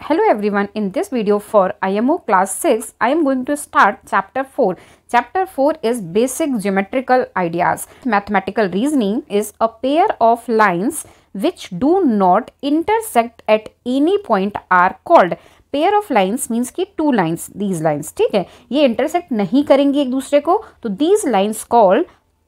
Hello everyone, in this video for IMO class 6, I am going to start chapter 4. Chapter 4 is basic geometrical ideas. Mathematical reasoning is a pair of lines which do not intersect at any point are called. Pair of lines means की two lines, these lines, ठीक है, ये intersect नहीं करेंगी एक दूसरे को, तो these lines called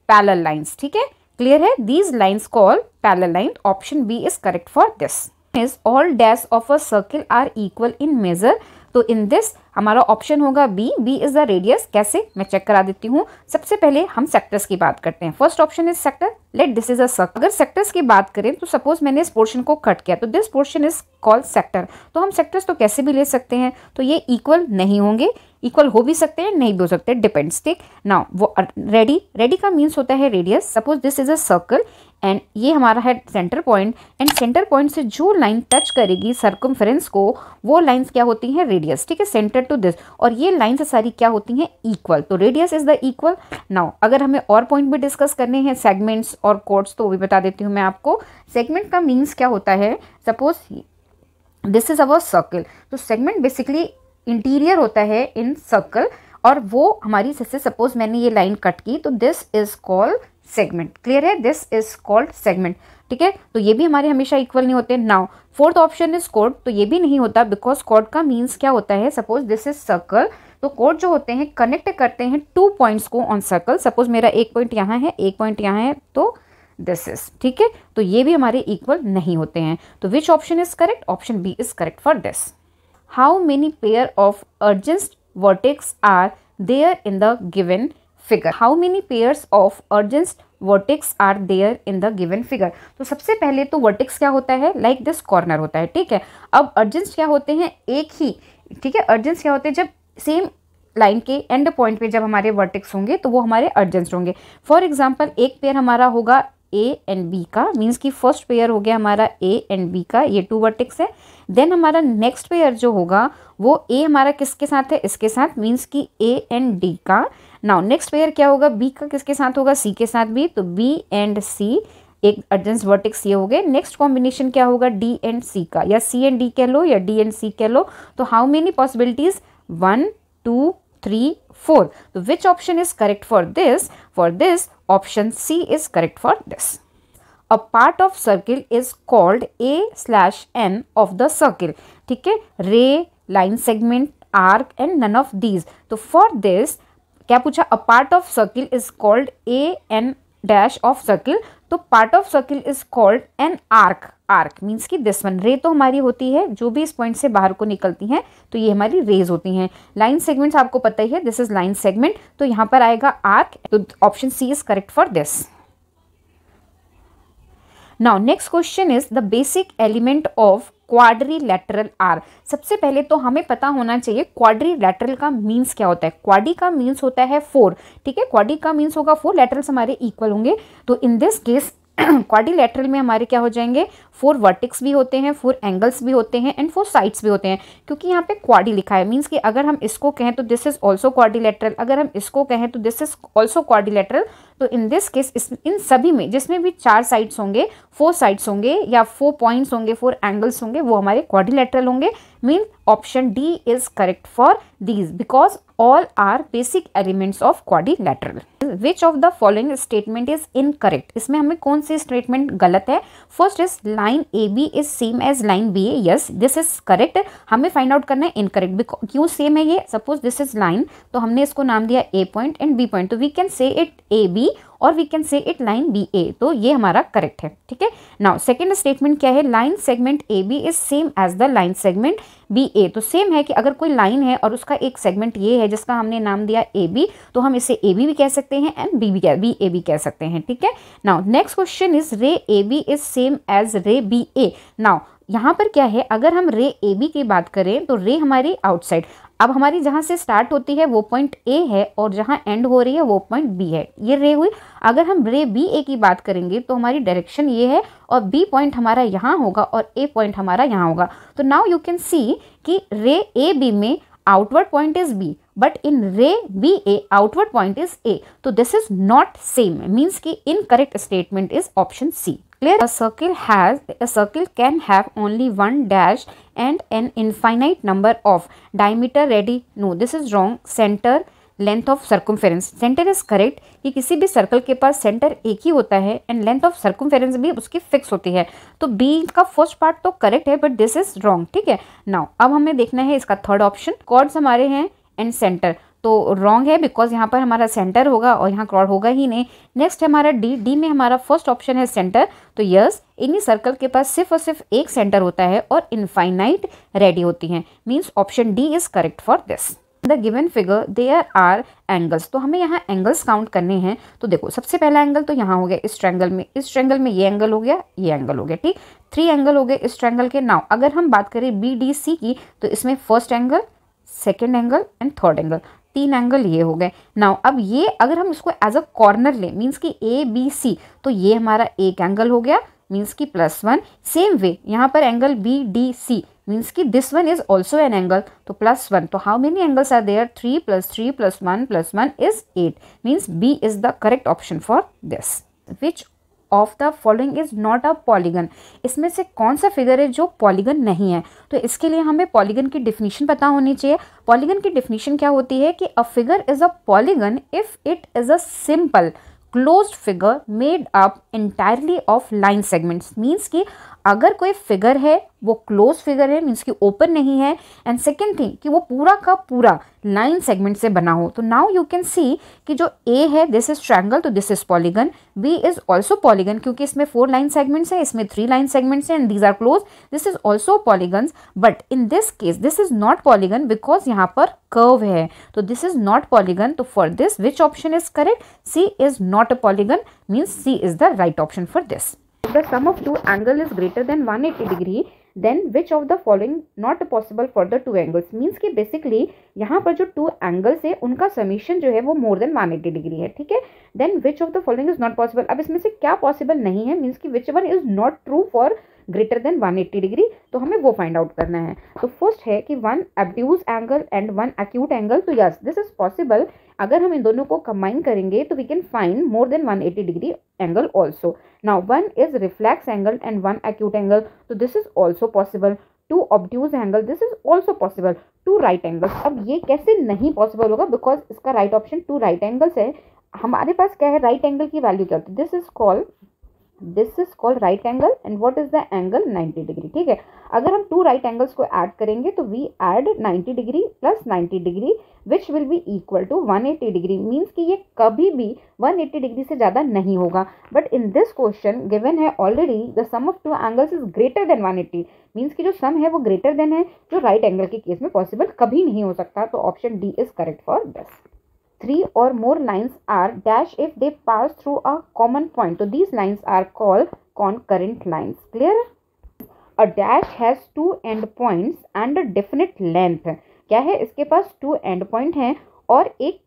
parallel lines. ठीक है, क्लियर है, these lines called parallel line. Option B is correct for this. Is all dash of a circle are equal in measure. तो इन दिस हमारा ऑप्शन होगा B. B is the radius. कैसे, मैं check करा देती हूँ. सबसे पहले हम सेक्टर्स की बात करते हैं. First option is sector. Let this is a circle. अगर सेक्टर्स की बात करें तो सपोज मैंने इस पोर्शन को कट किया तो this portion is called sector. तो हम सेक्टर्स तो कैसे भी ले सकते हैं, तो ये इक्वल नहीं होंगे, इक्वल हो भी सकते हैं, नहीं भी हो सकते, डिपेंड्स. ठीक, नाउ वो रेडी का मीन्स होता है radius. Suppose this is a circle and ये हमारा है centre point, and centre point से जो लाइन टच करेगी सर्कमफ्रेंस को, वो लाइंस क्या होती हैं, रेडियस. ठीक है, सेंटर टू दिस, और ये लाइंस सारी क्या होती हैं, इक्वल. तो radius is the equal. Now अगर हमें और पॉइंट भी डिस्कस करने हैं, सेगमेंट्स और कोड्स, तो वो भी बता देती हूँ मैं आपको. सेगमेंट का मीन्स क्या होता है, suppose this is our circle, तो सेगमेंट बेसिकली इंटीरियर होता है इन सर्कल, और वो हमारी जैसे सपोज मैंने ये लाइन कट की तो this is called segment. Clear है, दिस इज कॉल्ड सेगमेंट. ठीक है, तो ये भी हमारे हमेशा इक्वल नहीं होते. Now fourth option is code. तो ये भी नहीं होता, बिकॉज कोड का मीन्स क्या होता है, सपोज दिस इज सर्कल, तो कोड जो होते हैं कनेक्ट करते हैं टू पॉइंट्स को ऑन सर्कल. सपोज मेरा एक पॉइंट यहाँ है, एक पॉइंट यहाँ है, तो दिस इज. ठीक है, तो ये भी हमारे इक्वल नहीं होते हैं. तो which option is correct, option B is correct for this. How many pair of adjacent vertex are there in the given figure. How many pairs of urgent vertex are there in the given figure? तो सबसे पहले तो vertex क्या होता है, like this corner होता है. ठीक है, अब urgent क्या होते हैं, एक ही. ठीक है, urgent क्या होते हैं, जब सेम लाइन के एंड पॉइंट पे जब हमारे वर्टेक्स होंगे तो वो हमारे अर्जेंट होंगे. फॉर एग्जाम्पल एक पेयर हमारा होगा ए एंड बी का, मीन्स की फर्स्ट पेयर हो गया हमारा ए एंड बी का, ये टू वर्टेक्स है. देन हमारा नेक्स्ट पेयर जो होगा वो ए हमारा किसके साथ है, इसके साथ, मीन्स की ए एंड डी का. नाउ नेक्स्ट पेयर क्या होगा, बी का किसके साथ होगा, सी के साथ भी, तो बी एंड सी एक अर्जेंट वर्टेक्स ये हो गए. नेक्स्ट कॉम्बिनेशन क्या होगा, डी एंड सी का, या सी एंड डी कह लो या डी एंड सी कह लो. तो हाउ मेनी पॉसिबिलिटीज, 1 2 3 4. तो which option is correct for this, option C is correct for this. A part of circle is called A/N of the circle. ठीक है, ray, line segment, arc and none of these. तो for this क्या पूछा, a part of circle is called AN dash of circle. तो part of circle is called an arc. Arc means की this one. Ray तो हमारी होती है जो भी इस पॉइंट से बाहर को निकलती हैं, तो ये हमारी रेज होती हैं. लाइन सेगमेंट्स आपको पता ही है, दिस इज लाइन सेगमेंट, तो यहाँ पर आएगा आर्क. तो option C is correct for this. Now next question is the basic element of quadrilateral are. सबसे पहले तो हमें पता होना चाहिए क्वाड्रिलैटरल का मीन्स क्या होता है. क्वाडी का मीन्स होता है 4. ठीक है, क्वाडी का मीन्स होगा 4, लैटरल्स हमारे इक्वल होंगे. तो इन दिस केस क्वाड्रिलैटरल में हमारे क्या हो जाएंगे, 4 वर्टेक्स भी होते हैं, 4 एंगल्स भी होते हैं, एंड 4 साइड्स भी होते हैं. क्योंकि यहाँ पे क्वाडी लिखा है, मीन्स कि अगर हम इसको कहें तो दिस इज ऑल्सो क्वाड्रिलैटरल, अगर हम इसको कहें तो दिस इज ऑल्सो क्वाड्रिलैटरल. तो इन दिस केस इन सभी में जिसमें भी 4 साइड्स होंगे, 4 साइड्स होंगे, या 4 पॉइंट्स होंगे, 4 एंगल्स होंगे, वो हमारे क्वाड्रिलैटरल होंगे. Mean option D is correct for these, because all are basic elements of quadrilateral. Which of the following statement is incorrect? इसमें हमें कौन सी स्टेटमेंट गलत है. First is line A B is same as line B A. Yes, this is correct. हमें find out करना है incorrect. क्यों same है ये, सपोज दिस इज लाइन, तो हमने इसको नाम दिया A point and B point, तो we can say it A B और we can say it line B A. तो ये हमारा करेक्ट है. ठीक है, नाउ सेकेंड स्टेटमेंट क्या है, line segment A B is same as the line segment B A. तो सेम है कि अगर कोई लाइन है और उसका एक सेगमेंट ये है जिसका हमने नाम दिया ए बी, तो हम इसे ए बी भी कह सकते हैं एंड बी ए बी कह सकते हैं. ठीक है, now next question is ray A B is same as ray B A. Now यहाँ पर क्या है, अगर हम रे ए बी की बात करें तो रे हमारी आउटसाइड, अब हमारी जहाँ से स्टार्ट होती है वो पॉइंट ए है और जहाँ एंड हो रही है वो पॉइंट बी है, ये रे हुई. अगर हम रे बी ए की बात करेंगे तो हमारी डायरेक्शन ये है और बी पॉइंट हमारा यहाँ होगा और ए पॉइंट हमारा यहाँ होगा. तो नाउ यू कैन सी कि रे ए बी में outward point is B, but in ray B A outward point is A. तो this is not same, means की incorrect statement is option C. Clear? A circle can have only one dash and an infinite number of diameter ready. No, this is wrong. Center, length of circumference, centre is correct कि किसी भी circle के पास centre एक ही होता है and length of circumference भी उसकी fix होती है। तो बी का फर्स्ट पार्ट तो करेक्ट है बट दिस इज रॉन्ग। ठीक है, नाउ अब हमें देखना है इसका थर्ड ऑप्शन, कॉर्ड्स हमारे हैं एंड सेंटर, तो रॉन्ग है बिकॉज यहाँ पर हमारा सेंटर होगा और यहाँ कॉर्ड होगा ही नहीं। नेक्स्ट हमारा डी में हमारा फर्स्ट ऑप्शन है सेंटर, तो यस इन्हीं सर्कल के पास सिर्फ और सिर्फ एक सेंटर होता है और इनफाइनाइट रेडी होती हैं, means option D is correct for this. The given figure there are angles, तो हमें यहाँ एंगल्स काउंट करने हैं। तो देखो सबसे पहला एंगल तो यहाँ हो गया इस ट्रायंगल में ये एंगल हो गया, ये एंगल हो गया, ठीक, 3 एंगल हो गए इस ट्रायंगल के। नाउ अगर हम बात करें बी डी सी की तो इसमें first angle, second angle and third angle, 3 angle ये हो गए। नाउ अब ये अगर हम इसको एज अ कॉर्नर लें मीन्स कि ए बी सी, तो ये हमारा एक एंगल हो गया मीन्स की +1। सेम वे यहाँ पर angle B D C means कि this one is also an angle, तो +1। तो how many angles are there, 3 + 3 + 1 + 1 is 8, means B is the correct option for this. Which of the following is not a polygon, इसमें से कौन सा figure है जो polygon नहीं है। तो इसके लिए हमें पॉलीगन की डिफिनीशन पता होनी चाहिए। पॉलीगन की डिफिनीशन क्या होती है कि a figure is a polygon if it is a simple closed figure made up entirely of line segments, means कि अगर कोई फिगर है वो क्लोज फिगर है मीन्स कि ओपन नहीं है, एंड सेकेंड थिंग कि वो पूरा का पूरा लाइन सेगमेंट से बना हो। तो नाउ यू कैन सी कि जो ए है दिस इज ट्रायंगल, तो this is polygon, B is also polygon क्योंकि इसमें 4 लाइन सेगमेंट्स है, इसमें 3 लाइन सेगमेंट्स हैं and these are close, this is also polygons. But in this case this is not polygon because यहाँ पर curve है, तो दिस इज नॉट पॉलीगन। तो for this which option is correct, C is not a polygon, means C is the right option for this. If the sum of two angle is greater than 180 degree, then which of the following not possible for the two angles, means कि basically यहाँ पर जो 2 angles है उनका summation जो है वो more than 180 degree है, ठीक है। then which of the following is not possible, अब इसमें से क्या possible नहीं है, means कि which one is not true for greater than 180 degree, तो हमें वो फाइंड आउट करना है। तो फर्स्ट है कि 1 obtuse angle and 1 acute angle, तो यस दिस इज पॉसिबल। अगर हम इन दोनों को कंबाइन करेंगे तो we can find more than 180 degree angle also. Now 1 is reflex angle and 1 acute angle, तो this is also possible. 2 obtuse angle, this is also possible. 2 right angles, अब ये कैसे नहीं पॉसिबल होगा बिकॉज इसका राइट ऑप्शन 2 राइट एंगल्स है। हमारे पास क्या है, राइट एंगल की वैल्यू क्या होती है, this is called right angle and what is the angle, 90 degree, ठीक है। अगर हम 2 राइट एंगल्स को ऐड करेंगे तो we add 90 degree plus 90 degree which will be equal to 180 degree, means कि ये कभी भी 180 डिग्री से ज़्यादा नहीं होगा। But in this question given है already the sum of 2 angles is greater than 180, means कि जो सम है वो ग्रेटर देन है, जो राइट एंगल के केस में पॉसिबल कभी नहीं हो सकता। तो option D is correct for this. 3 or more lines are dash if they pass through a common point. So these lines are called concurrent lines. Clear? A dash has 2 end points and a definite length. क्या है, इसके पास 2 end point हैं और एक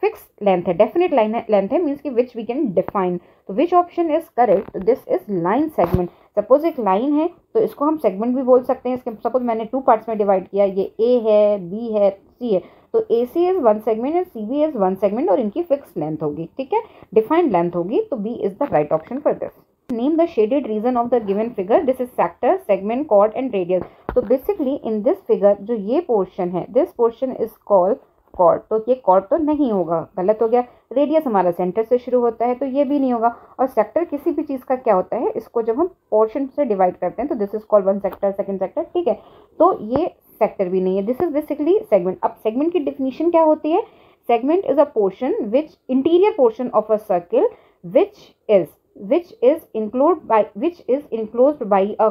fix length है, definite length है, means कि which we can define. तो which option is correct, this is line segment. Suppose एक लाइन है तो इसको हम सेगमेंट भी बोल सकते हैं। इसके सपोज मैंने 2 पार्ट्स में डिवाइड किया, ये ए है, बी है, सी है, तो A C is 1 segment and C B is 1 segment और इनकी फिक्स लेंथ होगी, ठीक है, डिफाइंड लेंथ होगी, तो B is the right option for this. Name the shaded region of the given figure. This is sector, segment, chord and radius. तो basically in this figure जो ये portion है, this portion is called chord. तो ये chord तो नहीं होगा, गलत हो गया। रेडियस हमारा सेंटर से शुरू होता है तो ये भी नहीं होगा। और सेक्टर किसी भी चीज़ का क्या होता है, इसको जब हम पोर्शन से डिवाइड करते हैं तो this is called 1 sector, 2nd sector, ठीक है, तो ये सेक्टर भी नहीं है। This is basically segment. अब सेगमेंट की डिफिनीशन क्या होती है, segment is a portion which interior portion of a circle which is enclosed by a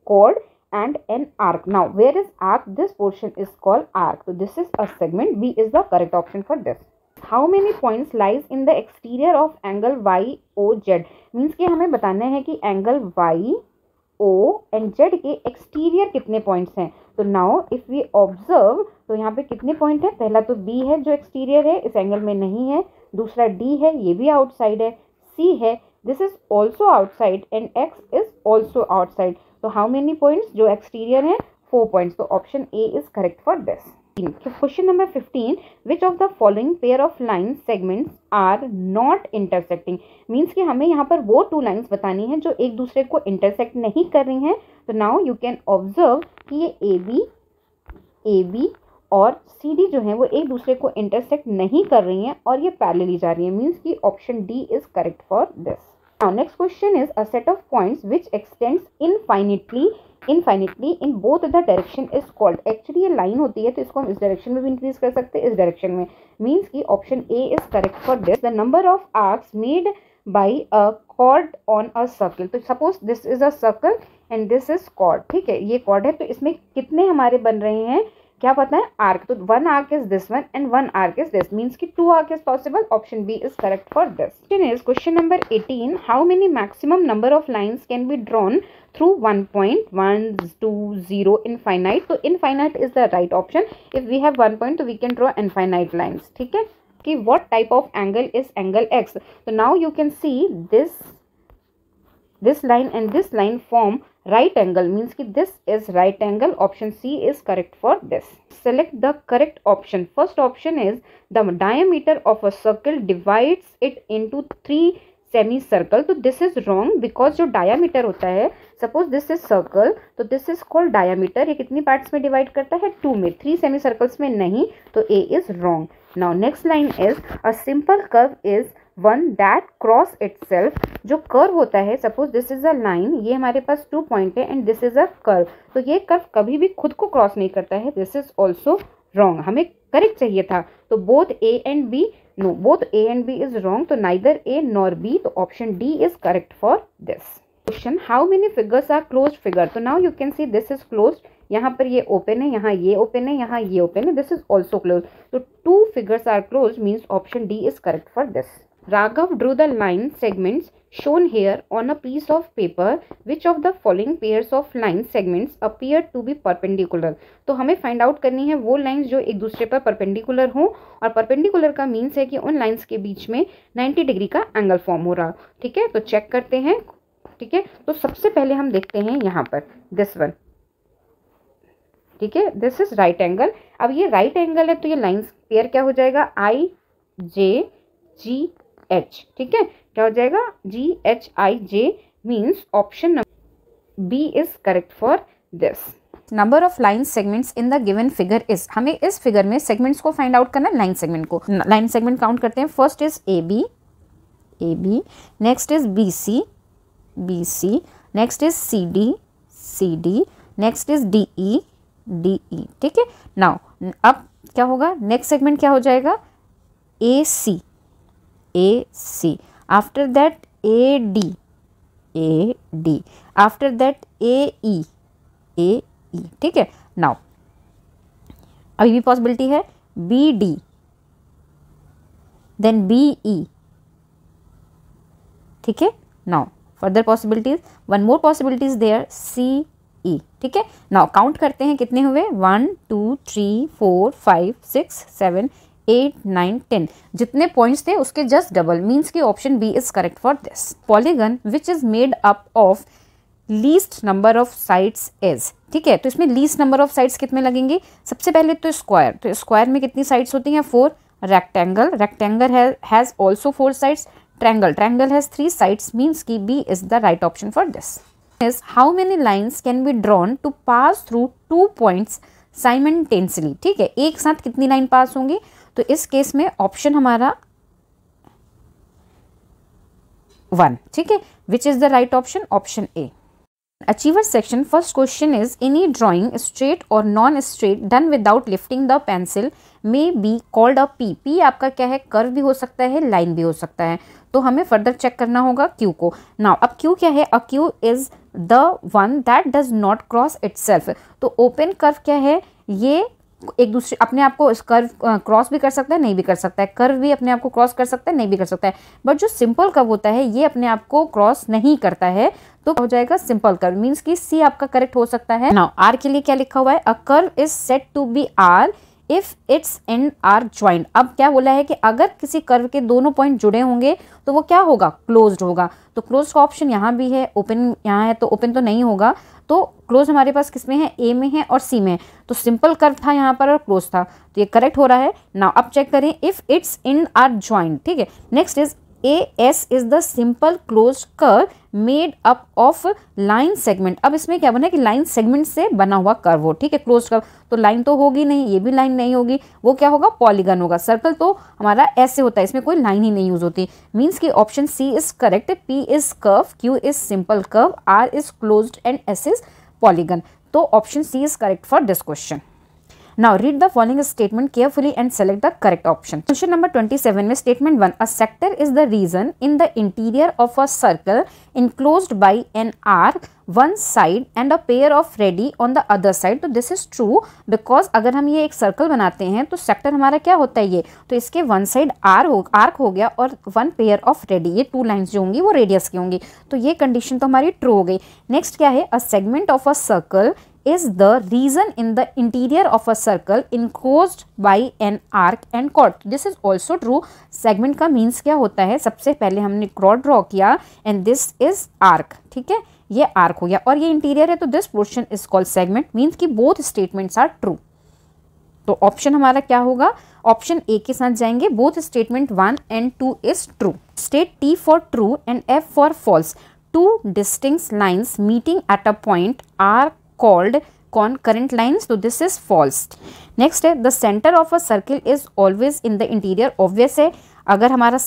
chord and an arc. Now where is arc, this portion is called arc, so this is a segment, B is the correct option for this. How many points lies in the exterior of angle YOZ, means कि हमें बताना है कि angle Y O and Z के exterior कितने points हैं। तो now if we observe तो यहाँ पे कितने पॉइंट है, पहला तो B है जो एक्सटीरियर है, इस एंगल में नहीं है, दूसरा D है, ये भी आउटसाइड है, C है, this is also outside and X is also outside. So how many points जो exterior है, 4 points. तो option A is correct for this. Question number 15, which of the following pair of line segments are not intersecting. Means कि हमें यहाँ पर वो 2 lines बतानी है जो एक दूसरे को इंटरसेक्ट नहीं कर रही हैं। तो नाउ यू कैन ऑब्जर्व कि ये ए बी और सी डी जो है वो एक दूसरे को इंटरसेक्ट नहीं कर रही हैं और ये पैरेलली जा रही है। मीन्स कि option D is correct for this. Now next question is a set of points which extends infinitely in both the direction is called। Actually ये लाइन होती है तो इसको हम इस डायरेक्शन में भी इंक्रीज कर सकते हैं, इस डायरेक्शन में। मीन्स कि option A is correct for this. The number of arcs made by a chord on a circle. तो suppose this is a circle and this is chord, ठीक है, ये कॉर्ड है। तो इसमें कितने हमारे बन रहे हैं, क्या पता है, आर्क। तो 1 arc is this one and 1 arc is this. Means कि 2 arc is possible. Option B is correct for this. Question number 18, how many maximum number of lines can be drawn through 1 point 1 2 0 infinite. तो infinite is the right option. If we have 1 point तो we can draw infinite lines, ठीक है। कि what type of angle is angle x. तो now you can C this line and this line form right angle, means कि this is right angle. Option C is correct for this. Select the correct option. First option is the diameter of a circle divides it into 3 semicircle. तो this is wrong because जो diameter होता है, suppose this is circle, तो this is called diameter। ये कितनी parts में divide करता है, 2 में, 3 semicircles में नहीं। तो A is wrong. Now next line is a simple curve is one that cross itself. जो कर्व होता है, suppose this is a line, ये हमारे पास 2 पॉइंट है and this is a curve. तो ये कर्व कभी भी खुद को क्रॉस नहीं करता है। This is also wrong. हमें करेक्ट चाहिए था। तो both A and B, no, both A and B is wrong. तो नाइदर ए नॉर बी। तो option D is correct for this. Question, how many figures are closed figure. तो now you can see this is closed. यहाँ पर ये open है, यहाँ ये open है, यहाँ ये ओपन है। This is also close. तो 2 figures are close, means option D is correct for this. Raghav drew the line segments shown here on a piece of paper. Which of the following pairs of line segments appear to be perpendicular? तो हमें find out करनी है वो lines जो एक दूसरे पर perpendicular हों। और परपेंडिकुलर का मीन्स है कि उन लाइंस के बीच में 90 डिग्री का एंगल फॉर्म हो रहा, ठीक है। तो चेक करते हैं, ठीक है। तो सबसे पहले हम देखते हैं यहाँ पर दिस वन, ठीक है, दिस इज राइट एंगल। अब ये राइट एंगल है तो ये लाइंस पेयर क्या हो जाएगा, आई जे जी एच, ठीक है। क्या हो जाएगा, G H I J. Means option B is correct for this. Number of line segments in the given figure is. हमें इस फिगर में सेगमेंट्स को फाइंड आउट करना है, लाइन सेगमेंट को। लाइन सेगमेंट काउंट करते हैं। First is A B, next is B C, next is C D, next is D E, ठीक है। नाउ अब क्या होगा, नेक्स्ट सेगमेंट क्या हो जाएगा, ए सी, after that AD, after that AE, ठीक है। नाउ अभी भी पॉसिबिलिटी है BD, देन BE, ठीक है। Now further possibilities, one more possibility is there, CE, ठीक है। नाउ काउंट करते हैं कितने हुए, 1 2 3 4 5 6 7 8 9 10। जितने पॉइंट्स थे उसके जस्ट डबल। मीन्स की option B is correct for this. Polygon which is made up of least number of sides is, ठीक है। तो इसमें लीस्ट नंबर ऑफ साइड्स कितने लगेंगे, सबसे पहले तो स्क्वायर। तो स्क्वायर में कितनी साइड्स होती हैं, 4। Rectangle has also 4 sides. Triangle has 3 sides. Means की B is the right option for this. Is how many lines can be drawn to pass through 2 points simultaneously, ठीक है। एक साथ कितनी लाइन पास होंगी। तो इस केस में ऑप्शन हमारा 1, ठीक है। Which is the right option, option A. Achiever section, first question is any drawing straight or non straight done without lifting the pencil may be called a P. P आपका क्या है, curve भी हो सकता है, लाइन भी हो सकता है। तो हमें फर्दर चेक करना होगा क्यू को। नाउ अब क्यू क्या है, a Q is the one that does not cross itself. तो ओपन कर्व क्या है, ये एक दूसरे अपने आप को इस कर्व क्रॉस भी कर सकता है, नहीं भी कर सकता है। कर्व भी अपने आप को क्रॉस कर सकता है, नहीं भी कर सकता है। बट जो सिंपल कर्व होता है ये अपने आप को क्रॉस नहीं करता है। तो हो जाएगा सिंपल कर्व। मीन्स कि सी आपका करेक्ट हो सकता है। नाउ आर के लिए क्या लिखा हुआ है, a curve is said to be are if its end are joint. अब क्या बोला है कि अगर किसी कर्व के दोनों पॉइंट जुड़े होंगे तो वो क्या होगा, क्लोज्ड होगा। तो क्लोज्ड का ऑप्शन यहाँ भी है, ओपन यहाँ है तो ओपन तो नहीं होगा। तो क्लोज हमारे पास किस में है, ए में है और सी में है। तो सिंपल कर्व था यहाँ पर और क्लोज था, तो ये करेक्ट हो रहा है। नाउ अब चेक करें, if its end are joint, ठीक है। Next is AS is the simple closed curve made up of line segment। अब इसमें क्या बना है कि लाइन सेगमेंट से बना हुआ कर्व हो, ठीक है। क्लोज कर्व तो लाइन तो होगी नहीं, ये भी लाइन नहीं होगी, वो क्या होगा, पॉलीगन होगा। सर्कल तो हमारा ऐसे होता है, इसमें कोई लाइन ही नहीं यूज होती। मीन्स कि option C is correct. P is curve, Q is simple curve, R is closed and S is polygon. तो option C is correct for this question. Now read the following statement carefully and select the correct option. Question number 27 में statement 1, a sector is the region in the interior of a circle enclosed by an arc one side and a pair of radii on the other side। तो this is true because अगर हम ये एक circle बनाते हैं तो sector हमारा क्या होता है ये, तो इसके वन साइड आर्क हो गया और वन पेयर ऑफ रेडी, ये टू लाइन्स जो होंगी वो रेडियस की होंगी। तो ये कंडीशन तो हमारी ट्रू हो गई। नेक्स्ट क्या है, a segment of a circle is the region in the interior of a circle enclosed by an arc and chord। This is also true। segment का means क्या होता है, सबसे पहले हमने chord ड्रॉ किया and this is arc, ठीक है, ये arc हो गया और ये इंटीरियर है तो this portion is called segment। means कि both statements are true। तो ऑप्शन हमारा क्या होगा, ऑप्शन ए के साथ जाएंगे। Both statement 1 and 2 is true। State T for true and F for false। Two distinct lines meeting at a point are called concurrent lines। तो this is false। next है, the center of a circle is always in the interior। obvious है, अगर हमारा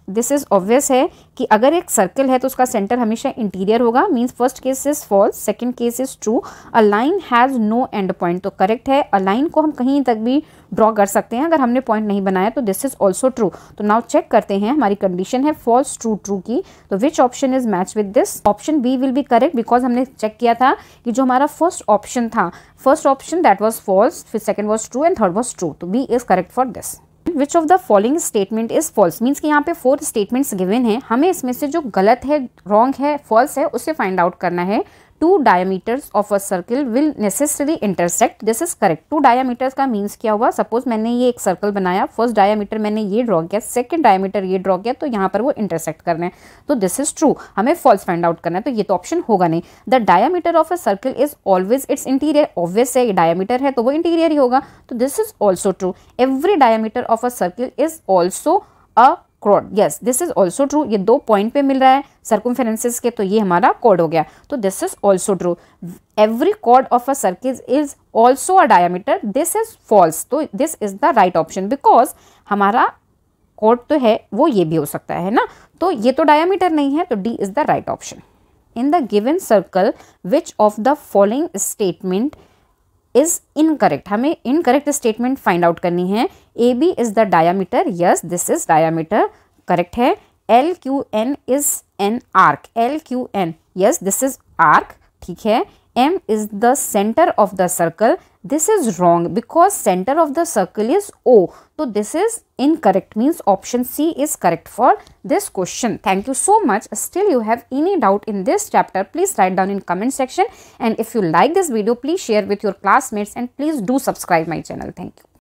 this is obvious है कि अगर एक circle है तो उसका सेंटर हमेशा इंटीरियर होगा। Means first case is false, second case is true. A line has no end point, तो करेक्ट है। अ लाइन को हम कहीं तक भी ड्रॉ कर सकते हैं अगर हमने पॉइंट नहीं बनाया, तो दिस इज ऑल्सो ट्रू। तो नाउ चेक करते हैं, हमारी कंडीशन है फॉल्स ट्रू ट्रू की, तो which option is match with this. Option B will be correct because हमने चेक किया था कि जो हमारा फर्स्ट ऑप्शन था, first option that was false, फिर second was true and third was true, तो B is correct for this. Which of the following statement is false. Means कि यहाँ पे 4 स्टेटमेंट्स गिवन हैं, हमें इसमें से जो गलत है, रॉन्ग है, फॉल्स है, उसे फाइंड आउट करना है। 2 diameters of a circle will necessary intersect, this is correct. 2 diameters का मीन्स क्या हुआ, सपोज मैंने ये एक सर्कल बनाया, फर्स्ट डायमीटर मैंने ये ड्रॉ किया, सेकंड डायमीटर ये ड्रॉ किया, तो यहाँ पर वो इंटरसेक्ट करना है, तो दिस इज ट्रू। हमें फॉल्स फाइंड आउट करना है, तो ये तो ऑप्शन होगा नहीं। The diameter of a circle is always it's interior, obvious है, ये डायमीटर है तो वो इंटीरियर ही होगा, तो this is also true. Every diameter of a circle is also a chord, yes this is also true। ये 2 पॉइंट पे मिल रहा है सर्कमफेरेंसेस के, तो ये हमारा chord हो गया, तो this is also true। every chord of a circle is also a diameter, this is false। तो this is the right option because हमारा chord तो है वो ये भी हो सकता है ना, तो ये तो diameter नहीं है, तो D is the right option। in the given circle which of the following statement is incorrect, हमें इनकरेक्ट स्टेटमेंट फाइंड आउट करनी है। A B is the diameter, yes this is diameter, correct है। L Q N is an arc, L Q N, yes this is arc, ठीक है। M is the center of the circle, this is wrong because center of the circle is O, so this is incorrect, means option C is correct for this question। Thank you so much। Still you have any doubt in this chapter, please write down in comment section, and if you like this video please share with your classmates and please do subscribe my channel। Thank you।